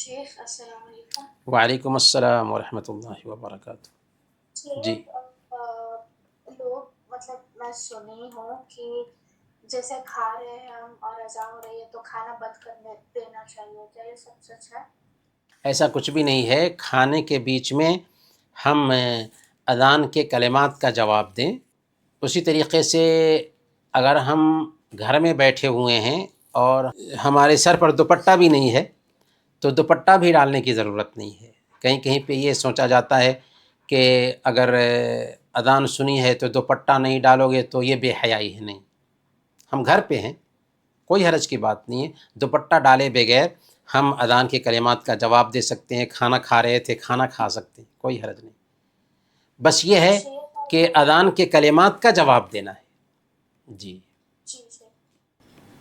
شیخ السلام علیکم۔ وعلیکم السلام ورحمۃ اللہ وبرکاتہ۔ جی شیخ لوگ مطلب میں سنی ہوں کہ جیسے کھا رہے ہیں ہم اور اذان ہو رہی ہے تو کھانا بند کر دینا چاہیے، کیا یہ سب سچ ہے؟ ایسا کچھ بھی نہیں ہے، کھانے کے بیچ میں ہم اذان کے کلمات کا جواب دیں۔ اسی طریقے سے اگر ہم گھر میں بیٹھے ہوئے ہیں اور ہمارے سر پر دوپٹہ بھی نہیں ہے تو دوپٹہ بھی ڈالنے کی ضرورت نہیں ہے۔ کہیں کہیں پہ یہ سوچا جاتا ہے کہ اگر اذان سنی ہے تو دوپٹہ نہیں ڈالو گے تو یہ بے حیائی ہے۔ نہیں، ہم گھر پہ ہیں، کوئی حرج کی بات نہیں ہے، دوپٹہ ڈالے بغیر ہم اذان کے کلمات کا جواب دے سکتے ہیں، کھانا کھا رہے تھے کھانا کھا سکتے ہیں، کوئی حرج نہیں۔ بس یہ ہے شیخ کہ اذان کے کلمات کا جواب دینا ہے۔ جی جی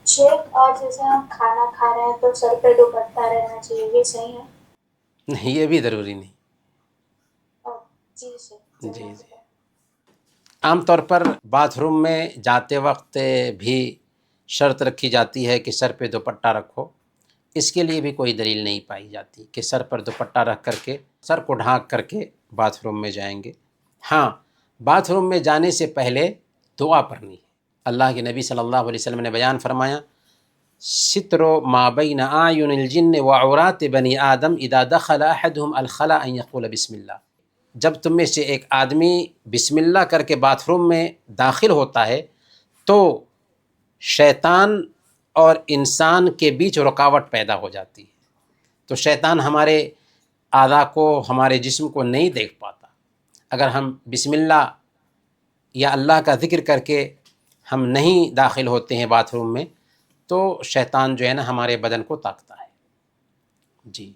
شیخ، اور جیسے ہم کھانا کھا رہے ہیں تو سر پہ دوپٹہ رہنا چاہیے، یہ صحیح ہے؟ نہیں، یہ بھی ضروری نہیں۔ جی شیخ، جی جزاک جی، اللہ۔ عام طور پر باتھ روم میں جاتے وقت بھی شرط رکھی جاتی ہے کہ سر پہ دوپٹہ رکھو۔ اس کے لیے بھی کوئی دلیل نہیں پائی جاتی کہ سر پر دوپٹہ رکھ کر کے سر کو ڈھانک کر کے باتھ روم میں جائیں گے۔ ہاں، باتھ روم میں جانے سے پہلے دعا پڑھنی ہے۔ اللہ کے نبی صلی اللہ علیہ وسلم نے بیان فرمایا، ستر ما بین اعین الجن وعورات بنی آدم اذا دخل احدهم الخلاء ان یقول بسم اللہ۔ جب تم میں سے ایک آدمی بسم اللہ کر کے باتھ روم میں داخل ہوتا ہے تو شیطان اور انسان کے بیچ رکاوٹ پیدا ہو جاتی ہے، تو شیطان ہمارے اعضاء کو، ہمارے جسم کو نہیں دیکھ پاتا۔ اگر ہم بسم اللہ یا اللہ کا ذکر کر کے ہم نہیں داخل ہوتے ہیں باتھ روم میں تو شیطان جو ہے نا ہمارے بدن کو تاکتا ہے۔ جی